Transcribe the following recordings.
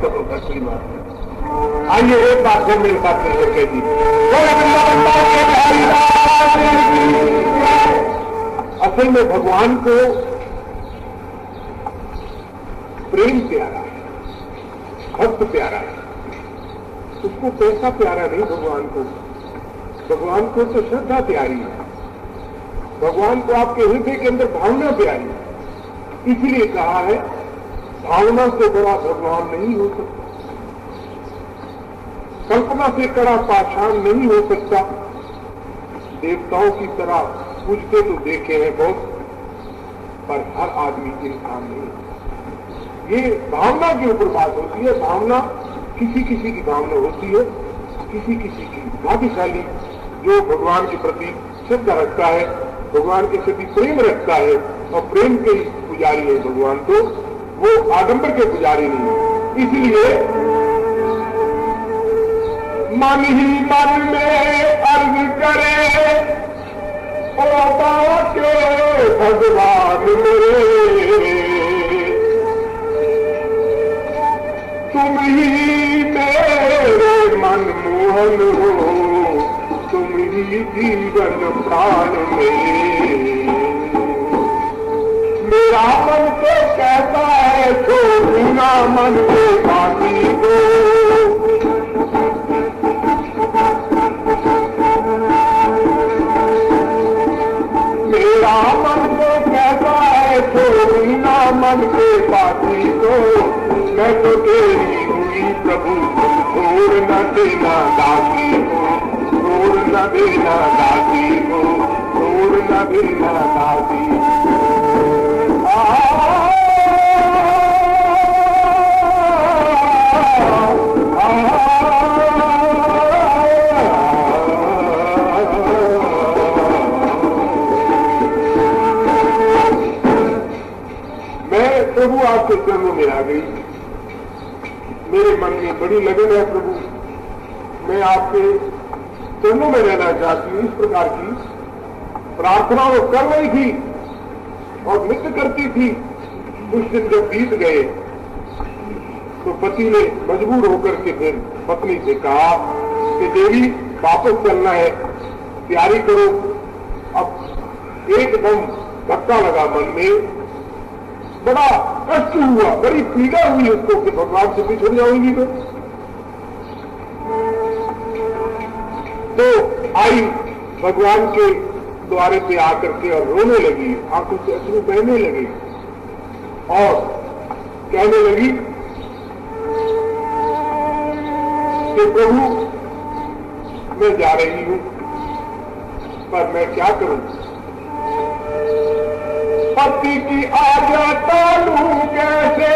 तब असली बात है। आइए एक बार फिर मेरे साथ चलकर कह दी, असल में भगवान को प्रेम प्यारा है, भक्त प्यारा है, उसको पैसा प्यारा नहीं। भगवान को तो श्रद्धा प्यारी है, भगवान को आपके हृदय के अंदर भावना प्यारी है। इसलिए कहा है भावना से बड़ा भगवान नहीं हो सकता, कल्पना से कड़ा पाषाण नहीं हो सकता। देवताओं की तरह पूजते तो देखे हैं बहुत, पर हर आदमी इंसान नहीं। ये भावना के ऊपर बात होती है। भावना किसी किसी की भावना होती है, किसी किसी की भाग्यशाली जो भगवान के प्रति श्रद्धा रखता है, भगवान के प्रति प्रेम रखता है और प्रेम के पुजारी है भगवान, तो वो आडंबर के पुजारी नहीं है। इसलिए मन ही मन में अर्ज करे ओ बाके भगवान मेरे, तुम ही मेरे मन मोहन हो, तुम ही जीवन प्राण मेरे। मेरा मन तो कहता है छोड़ना मन को बाकी को, मेरा मन तो कहता है छोड़ना मन के बाकी को। मैं तो तेरी हुई प्रभु, छोड़ न देना दासी को, छोड़ न देना दासी को, छोड़ न देना दासी को। प्रभु आपके चरणों में आ गई, मेरे मन में बड़ी लगन है प्रभु, मैं आपके चरणों में रहना चाहती हूँ। इस प्रकार की प्रार्थना वो कर रही थी और नृत्य करती थी। कुछ दिन जब बीत गए तो पति ने मजबूर होकर के फिर पत्नी से कहा कि देवी वापस चलना है, तैयारी करो। अब एकदम धक्का लगा मन में, बड़ा कष्ट हुआ, बड़ी पीड़ा हुई उसको कि भगवान से बिछड़ जाऊंगी तो आई भगवान के द्वारे पे आकर के और रोने लगी, आंखों से अश्रु बहने लगे और कहने लगी कि प्रभु मैं जा रही हूं, पर मैं क्या करूं? पति की आज्ञा टालूं कैसे,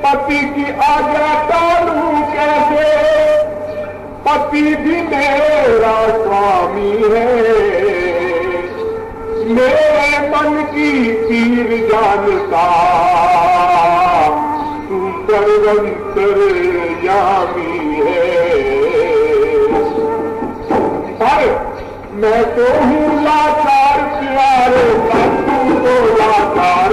पति की आज्ञा टालूं कैसे, पति भी मेरा स्वामी है। मेरे मन की पीर जानता तू सर्वंतर्यामी है। पर मैं तो हूँ लाचार प्यारे, तू तो लाचार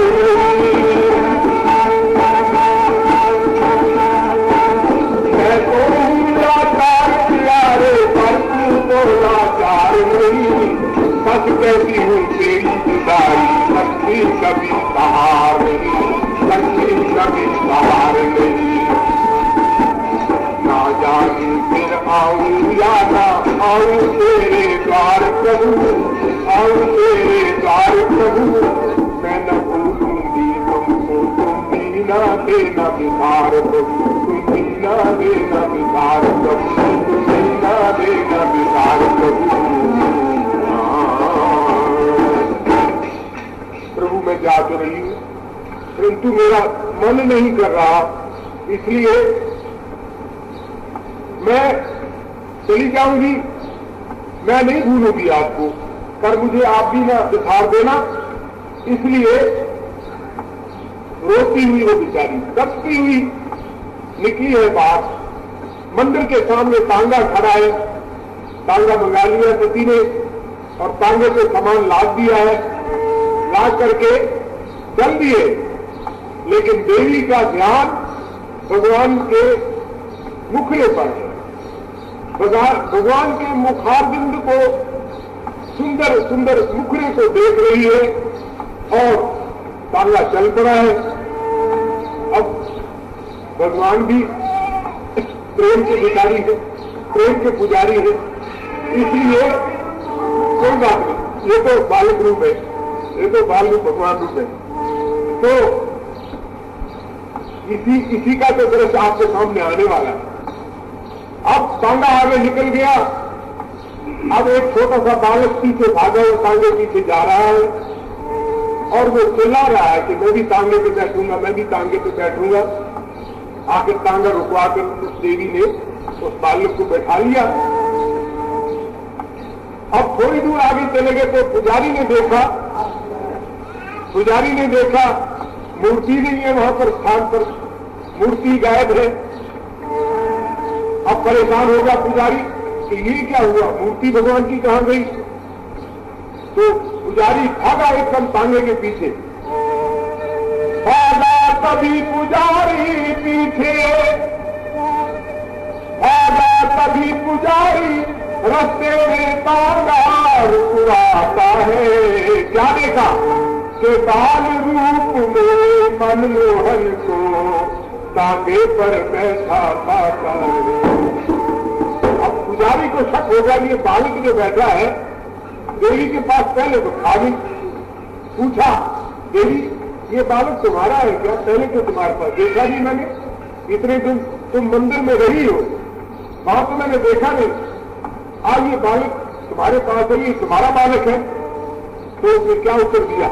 मैं तो हूँ लाचार प्यारे, पर तू तो लाचार नहीं। बस कहती हूँ तेरी जुदाई, शक्ति कभी सहार नहीं, शक्ति कभी सहार नहीं। ना जानी फिर आऊं या ना आऊं तेरे द्वार प्रभु, आऊं तेरे द्वार प्रभु। मैं न भूलूंगी तुमको, तुम भी न देना विकार प्रभु, तुम भी न देना विकार प्रभु, तुम भी न देना विकार प्रभु। प्रभु मैं जा तो रही हूँ, परंतु मेरा मन नहीं कर रहा, इसलिए मैं चली जाऊंगी। मैं नहीं भूलूंगी आपको, पर मुझे आप भी ना दिखार देना। इसलिए रोती हुई वो बेचारी कपती हुई निकली है बाहर। मंदिर के सामने तांगा खड़ा है, तांगा मंगा लिया पति ने और तांगे पे सामान लाद दिया है, लाद करके चल दिए। लेकिन देवी का ध्यान भगवान के मुखड़े पर है। भगवान के मुखारबिंद को, सुंदर सुंदर मुखड़े को देख रही है और तांगा चल पड़ा है। अब भगवान भी प्रेम के भिखारी है, प्रेम के पुजारी है, इसलिए कोई बात नहीं, ये तो बालक रूप है, ये तो बाल रूप भगवान रूप है। तो इसी का तो दृश्य आपके सामने आने वाला है। अब तांगा आगे निकल गया, अब एक छोटा सा बालक पीछे भागा हुआ तांगे पीछे जा रहा है और वो चिल्ला रहा है कि मैं भी तांगे पे बैठूंगा, मैं भी तांगे पे बैठूंगा। आखिर तांगा रुकवाकर उस देवी ने उस बालक को बैठा लिया। अब थोड़ी दूर आगे चले गए तो पुजारी ने देखा मूर्ति नहीं है वहां पर, स्थान पर मूर्ति गायब है। अब परेशान हो गया पुजारी कि ये क्या हुआ, मूर्ति भगवान की कहां गई। तो पुजारी भागा एकदम तांगे के पीछे, भागा तभी पुजारी पीछे, भागा तभी पुजारी रास्ते में तांगा रुकवाता है। क्या देखा कि बाल रूप में मनमोहन को तांगे पर बैठा पाता है। अब पुजारी को शक होगा, ये बालक जो बैठा है देवी के पास पहले तो खाली पूछा, देवी ये बालक तुम्हारा है क्या? पहले तो तुम्हारे पास देखा नहीं मैंने, इतने दिन तुम मंदिर में रही हो, वहां तो मैंने देखा नहीं, आज ये बालक तुम्हारे पास है, ये तुम्हारा बालक है। तो उसने क्या उत्तर दिया?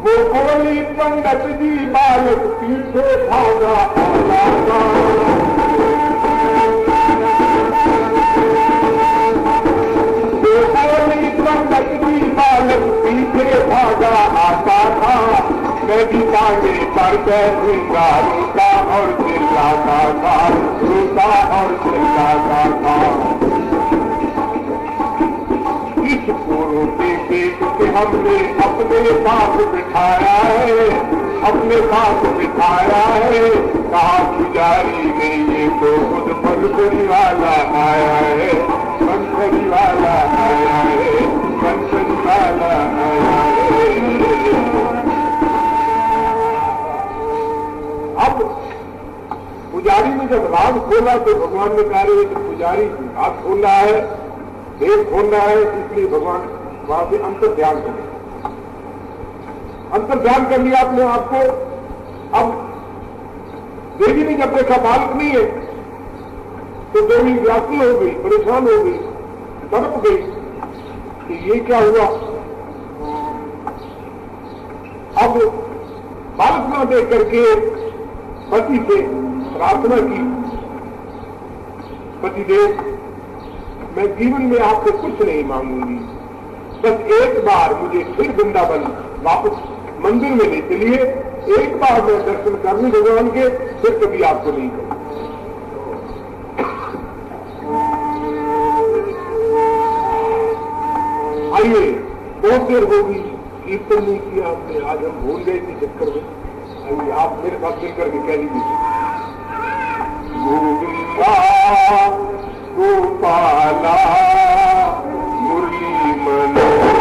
वो बोली पंडित जी बालक पीछे भागा आला, वो बोली पंडित जी बालक पीछे भागा आता था, मैं भी तांगे पर बैठूंगा, रोता और चिल्लाता था, रोता और चिल्लाता था। इस पूर्व देख के हमने अपने साथ बिठाया है, अपने साथ बिठाया है। कहा पुजारी ने ये तो खुद बंसरी वाला आया है, बंसरी वाला आया है, बंसरी वाला आया है। अब पुजारी ने जब राग खोला तो भगवान ने कहा कि पुजारी राग खोल रहा है, देव खोल रहा है, इसलिए भगवान वहां से अंतर ध्यान कर लिया, अंतर ध्यान कर लिया अपने आप को। अब देवी ने जब देखा बालक नहीं है तो देवी व्याकुल हो गई, परेशान हो गई, तड़प गई कि ये क्या हुआ। अब बालक न देख करके पति से प्रार्थना की, पतिदेव मैं जीवन में आपसे कुछ नहीं मांगूंगी, बस एक बार मुझे फिर वृंदावन वापस मंदिर में ले चलिए, एक बार मैं दर्शन कर लूं भगवान के, फिर कभी आपको नहीं करूं। आइए, बहुत देर होगी, कीर्तन नहीं किया हमने, आज हम भूल गए थे चक्कर में। आइए आप मेरे साथ मिलकर के कह लीजिए, गोविंदा गोपाला मुरली मनोहर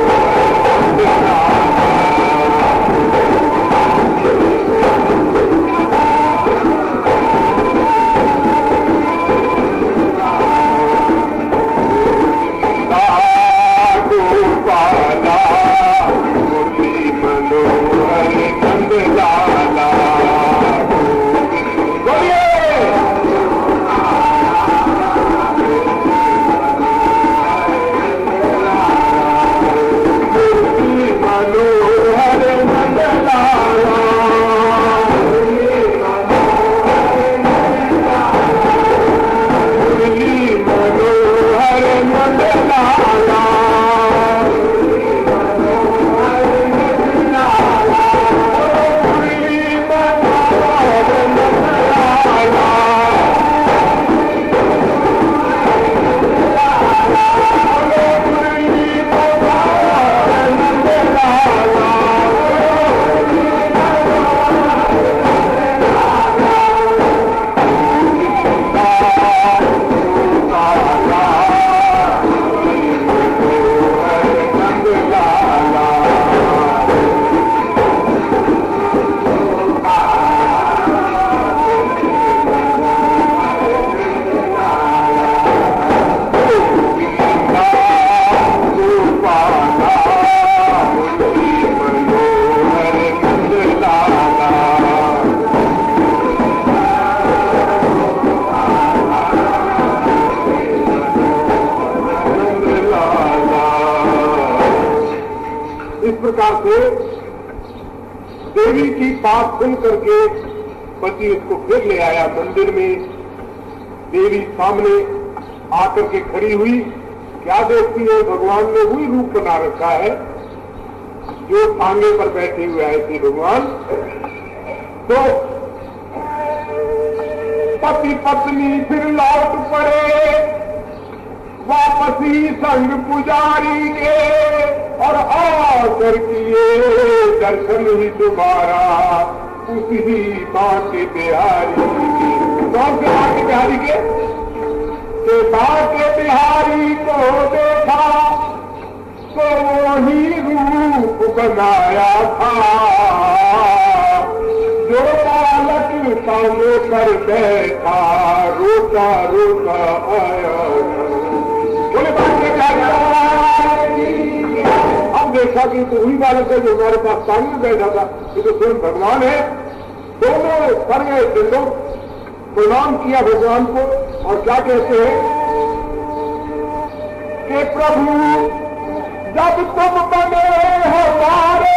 इस प्रकार से देवी की बात सुन करके पति उसको फिर ले आया मंदिर में। देवी सामने आकर के खड़ी हुई, क्या देखती है? भगवान ने वही रूप बना रखा है जो टांगे पर बैठे हुए आए थे भगवान। तो पति पत्नी फिर लौट पड़े वापसी संग पुजारी के, और आकर किए दर्शन ही दोबारा उसी बाके बिहारी के। कौन से बाके बिहारी के? बाके बिहारी को देखा तो वही रूप बनाया था जो बालक सामने कर बैठा रोता रोता आया। बोले बाके बिहारी, अब देखा कि तो वही बालक है जो हमारे पास सामने बैठा था, ये तो स्वयं भगवान है। दोनों कर गए थे, प्रणाम किया भगवान को और क्या कहते हैं कि प्रभु जब तुम बने हमारे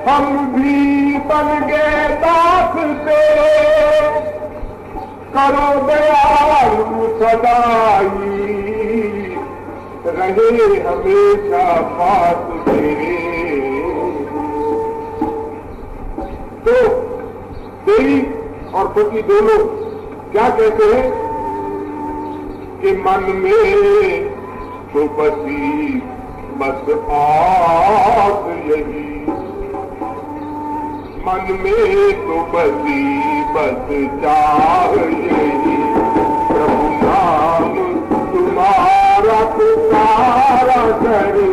हम भी बन गए दास तेरे, करो दयालु सदाई रहे हमेशा पास तेरे। तो देवी और पति दोनों क्या कहते हैं कि मन में तो पति बस आस यही, मन में तो पति बस चाह यही, प्रभु नाम तुम्हारा पुकारा करे,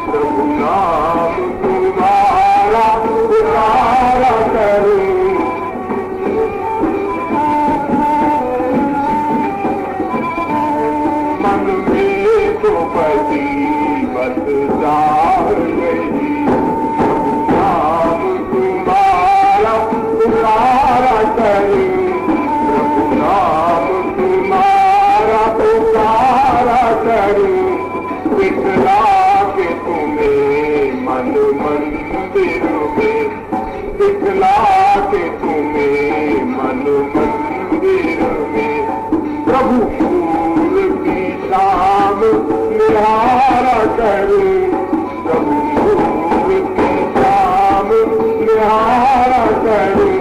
प्रभु नाम तुम्हारा पुकारा करे। मन में तो पति बस चाह यही, प्रभु नाम तुम्हारा पुकारा करे, प्रभु नाम तुम्हारा पुकारा करे। दिखला के तुम्हें मन मंदिर में, दिखला के तुम्हें मन मंदिर में, प्रभु फूल की शाम निहारा करूं, प्रभु फूल की शाम निहारा करूं।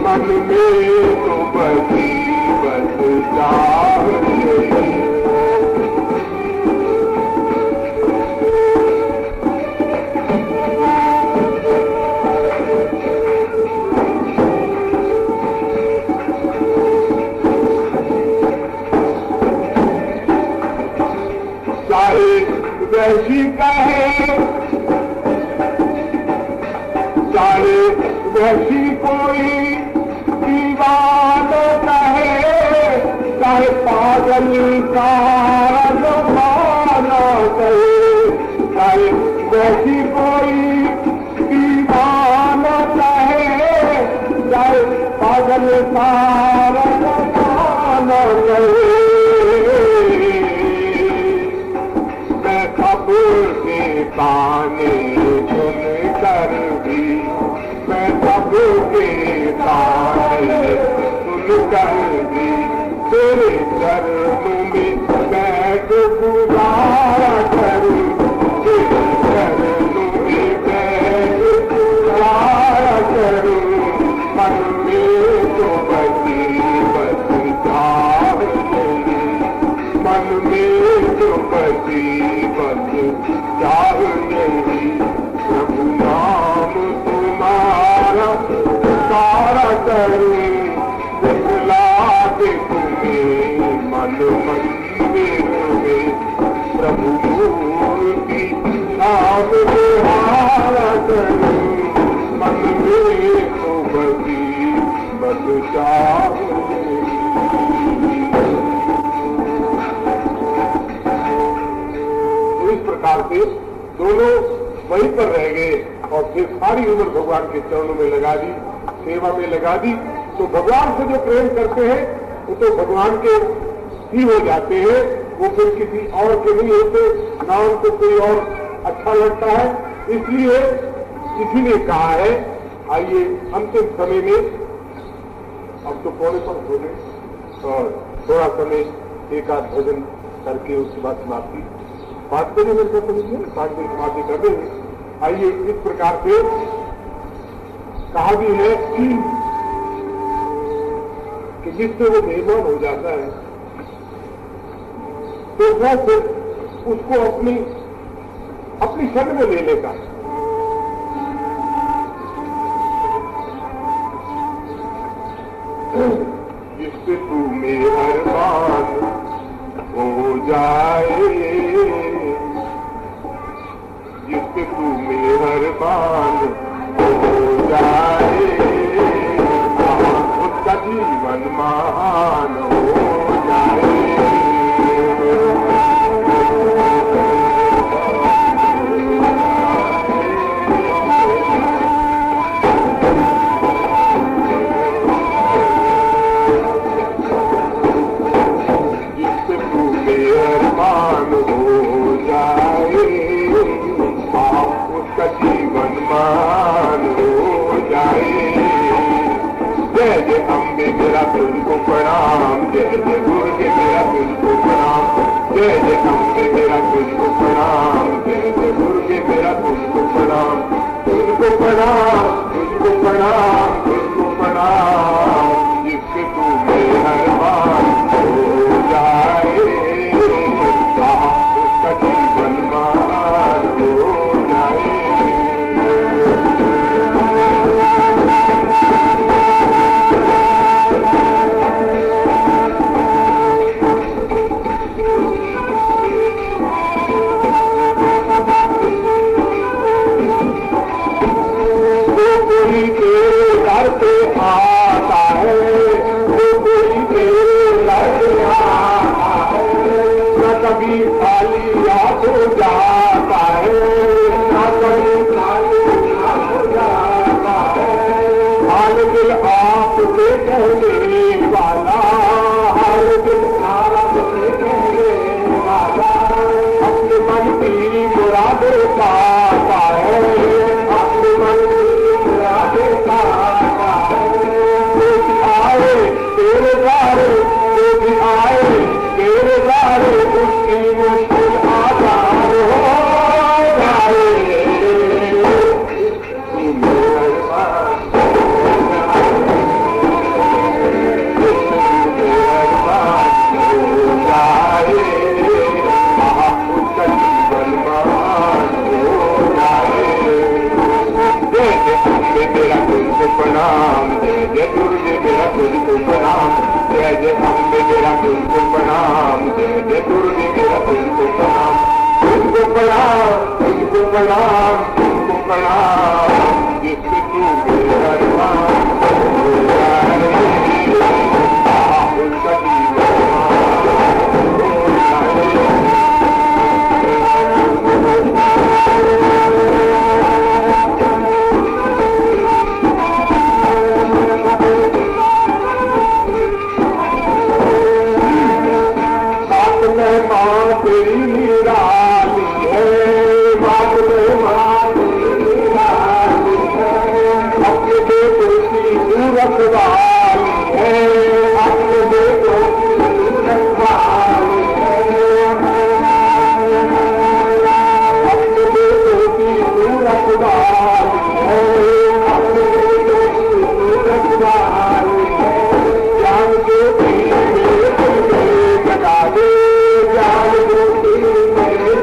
मन में तो बसी बस चाह यही। चाहे वैसी कहे, चाहे वैसी कोई दीवाना कहे, चाहे पागल का जमाना कहे, चाहे वैसी कोई दीवाना कहे, चाहे पागल का जमाना कहे। सबके ताने सुन कर भी, मैं सबके ताने सुन कर भी तेरे चरणों में बैठ गुजारा करूं, तेरे चरणों में बैठ गुजारा करूं। मन में तो बसी बस चाह यही, मन में तो बसी चाह यही, प्रभु नाम तुम्हारा पुकारा करूं। दिखला के तुम्हें मन मंदिर में, प्रभु मूर्ति नाम निहारा करूं। मन में तो बसी बस चाह यही। इस प्रकार से दोनों वहीं पर रह गए और फिर सारी उम्र भगवान के चरणों में लगा दी, सेवा में लगा दी। तो भगवान से जो प्रेम करते हैं वो तो भगवान के ही हो जाते हैं वो फिर किसी और के नहीं होते, नाम को कोई और अच्छा लगता है। इसलिए किसी ने कहा है आइए अंतिम समय में, अब तो पौने पर हो गए और थोड़ा समय एक आध भजन करके उसके बाद समाप्ति 5 बजे मेरे को समझिए 5 बजे समाप्ति कर देंगे। आइए इस प्रकार से कहा भी है कि जिससे वो बेईमान हो जाता है तो वह सिर्फ उसको अपनी शरण में लेने का, जिससे तू मेहरबान हो जाए, जिससे तू मेहरबान हो जाए, उसका जीवन महान हो जाए। जय जय अम्बे मेरा तुझको प्रणाम, जय जय दुर्गे मेरा तुझको प्रणाम, जय जय अम्बे मेरा तुझको प्रणाम, जय जय दुर्गे मेरा तुझको प्रणाम, तुझको प्रणाम, तुझको प्रणाम, तुझको प्रणाम, जिससे तू मेहरबान हो जाए, उसका जीवन मान हो जाए। कभी खाली याद हो जाता है, ना कभी खाली याद हो जाता है, हाल दिल आपसे कहने वाला, हाल दिल आपसे कहने वाला, अपने मन की मुरादें पाता है, अपने मन की मुरादें पाता है। जो भी आए तेरे द्वारे, जो भी आए तेरे द्वारे, उसकी मुश्किल आसान हो जाए। उसका जीवन मान हो जाए। जय जय अम्बे मेरा तुझको प्रणाम, जय जय दुर्गे मेरा तुझको प्रणाम, जय जय अम्बे मेरा तुझको प्रणाम, जय जय दुर्गे मेरा तुझको प्रणाम, तुझको प्रणाम, तुझको प्रणाम, तुझको प्रणाम, जिससे तू मेहरबान हो जाए, उसका जीवन हो जाए। तेरी निराली है, बात में मां तेरी निराली है, अपने बेटों की सूरत वाली है, अपने बेटों की सूरत वाली है, अपने बेटों की सूरत वाली है, अपने बेटों की सूरत वाली है, ज्ञान ज्योति मेरे दिल में जगा दे, ज्ञान ज्योति मेरे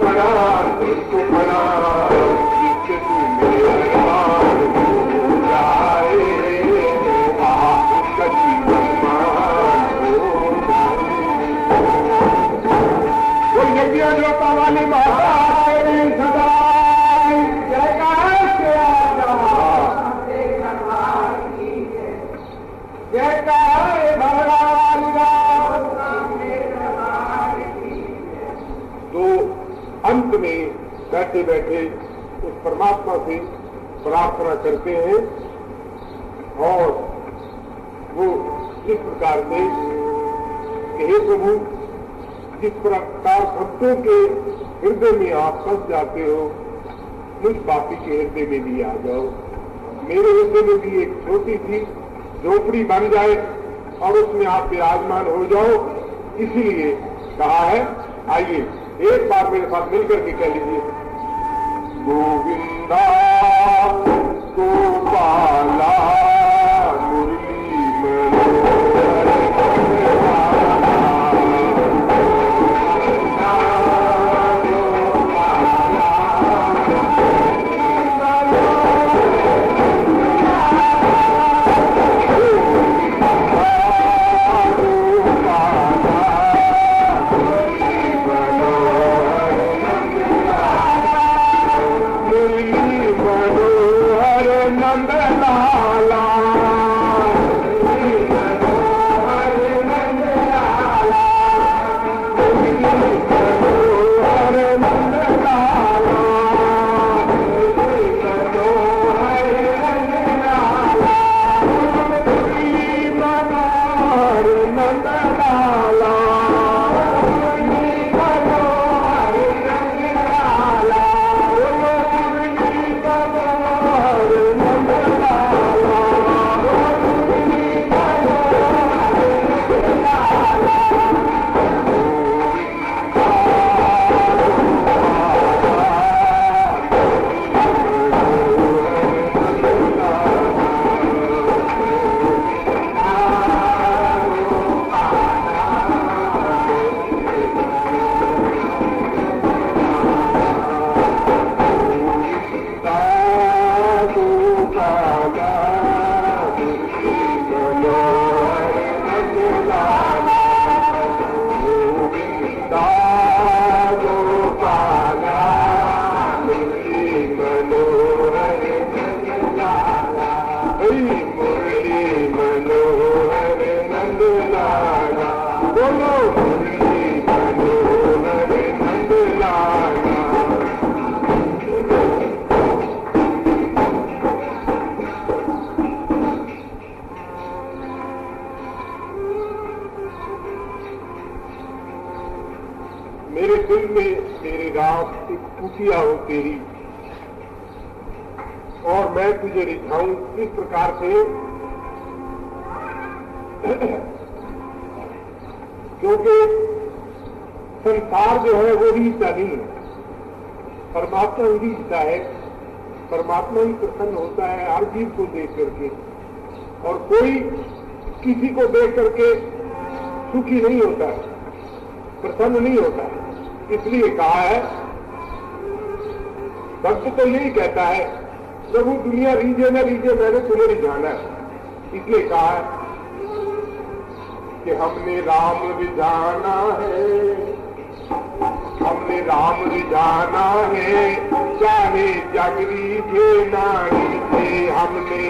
प्रणाम तुझको प्रणाम, जिससे तू मेरे अरमान हो जाए, उसका जीवन मान हो जाए। वो यज्ञ जोता वाली माता तेरी सदा जयकार से जयकार भगवान तो अंत में बैठे बैठे उस परमात्मा से प्रार्थना करते हैं और वो इस प्रकार से कि हे प्रभु, जिस प्रकार भक्तों के हृदय में आप फंस जाते हो, मुझ पापी के हृदय में भी आ जाओ। मेरे हृदय में भी एक छोटी सी झोपड़ी बन जाए और उसमें आप विराजमान हो जाओ। इसीलिए कहा है, आइए एक बार मेरे साथ मिलकर के कह लीजिए, गोविंदा गोपाला मुरली मनोहर मेरे दिल में तेरे राम एक कुटिया हो तेरी, और मैं तुझे रिझाऊं इस प्रकार से, क्योंकि संसार जो है वो रीता नहीं है, परमात्मा ही रीता है। परमात्मा ही प्रसन्न होता है हर जीव को देख करके, और कोई किसी को देख करके सुखी नहीं होता है, प्रसन्न नहीं होता है। इसलिए कहा है, भक्त तो यही कहता है, प्रभु दुनिया रीझे न रीझे, मैंने तुम्हें रिझाना है। इसलिए कहा है कि हमने राम रिझाना है, हमने राम रिझाना है, चाहे जग रीझे ना रीझे, हमने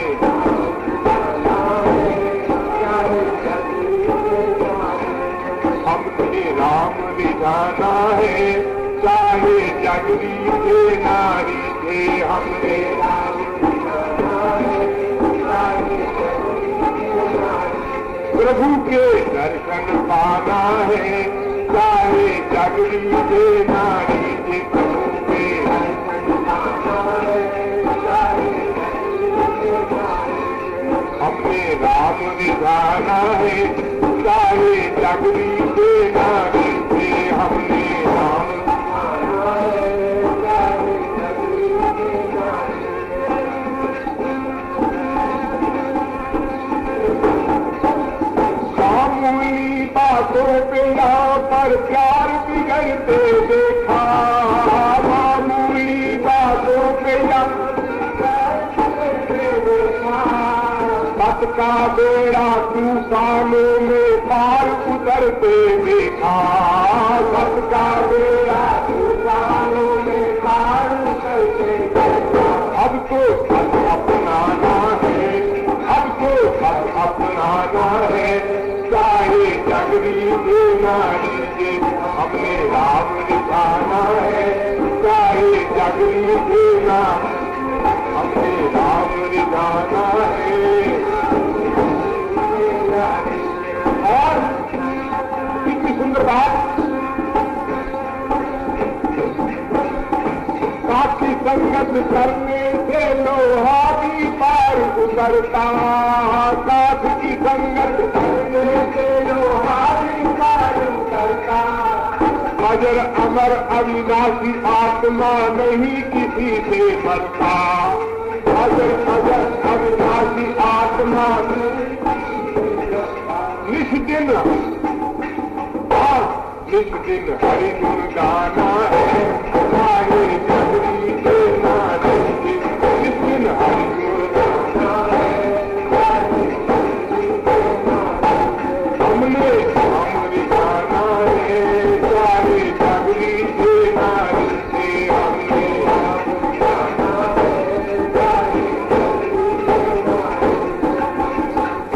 राम रिझाना है, चाहे जग रीझे ना रीझे, हमने प्रभु के दर्शन पाना है, चाहे जग रीझे ना रीझे, प्रभु के हमने राम रिझाना है, चाहे जग रीझे ना रीझे, हमने राम मामूली बातों पे यहाँ पर प्यार बिगड़ते देखा, सबका बेड़ा तूफानों में पार उतरते देखा, सबका बेड़ा तूफानों में पार उतरते देखा। अब तो सब अपनाना है, अब तो सब अपनाना है, चाहे जगरी देना लीजिए हमने राम दिखाना है, चाहे जगरी देना हमने राम दिखाना है। और कितनी सुंदर बात, साथी संगत करने से लोहा भी पार उतरता, साथ की संगत करने से लोहा भी पार उतरता। अजर अमर अविनाशी आत्मा नहीं किसी से मरता, अजर अजर अविनाशी आत्मा निष्दिन और निष्दिन हरि गुण गाना है, चाहे जगरी देना निष्दिन हरि गुण गाना है। हमने हमने गाना है, चाहे जगरी देना हमने गाना है।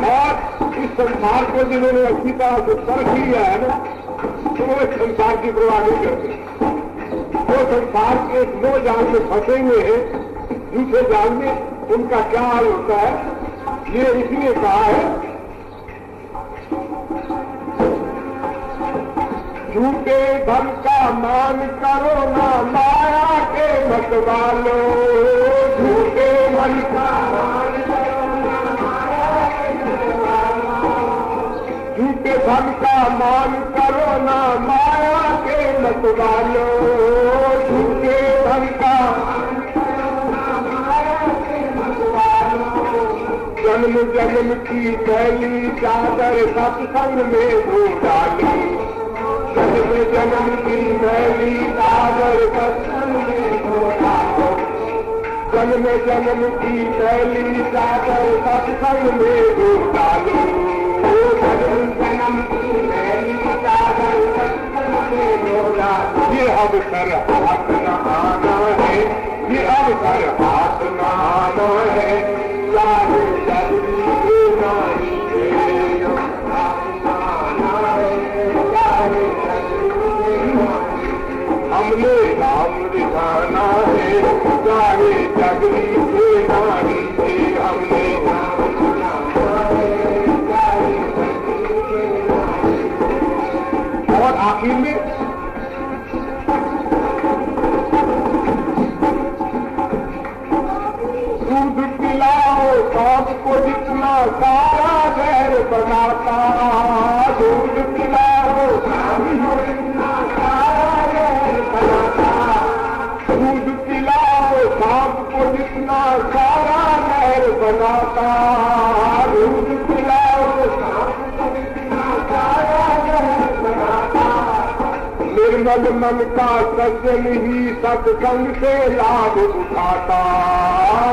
और इस संसार को जिन्होंने अच्छी तरह से परख लिया है ना, तो वो संसार की परवाह नहीं करते। वो संसार के एक दो जाल में फंसे हुए हैं, दूसरे जाल में उनका क्या हाल होता है, ये इसलिए कहा है, झूठे धन का मान करो ना माया के मत वालो, झूठे धन का मान करो ना माया के मत वालो, झूठे धन का मान करो ना माया के मत वालो, झूठे धन का मान करो ना माया के मत वालो। जन्म जन्म की पहली चादर सत्संग में धो डाली, जन्म जन्म की पहली चादर सत्संग में धो डालो, जन्म जन्म की पहली चादर सत्संग में धो डालो, जन्म जन्म की पहली चादर सत्संग में धो डालो। ये अवसर हाथ न आना है, ये अवसर हाथ न आना है, चाहे जल्दी देना लीजिए हाथ न आना है, चाहे हमने राम दिखाना है, चाहे जगरी देना लीजिए हमने राम दिखाना है, चाहे जगरी देना। और आखिर में दूध पिलाओ सबको जितना सारा जहर बनाता, दूध पिलाओ सबको जितना सारा जहर बनाता, दूध पिलाओ सबको जितना सारा जहर बनाता, दूध पिलाओ सबको जितना सारा जहर बनाता। निर्मल मन का सज्जन ही सत्संग से लाभ उठाता,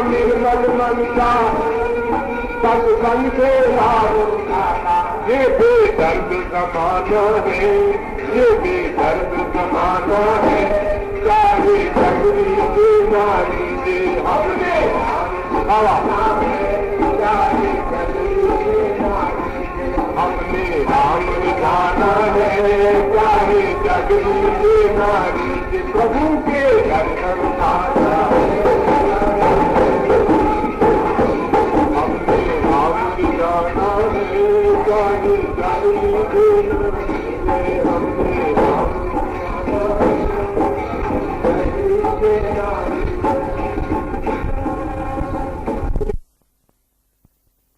निर्मल मन का सत्संग से लाभ उठाता। ये बेदर्द जमाना है, ये बेदर्द जमाना है, चाहे जगरी देना लीजिए हमने चाहे जगरी देना हमने राम दिखाना है, चाहे जगरी देना लीजिए प्रभु के दर्शन का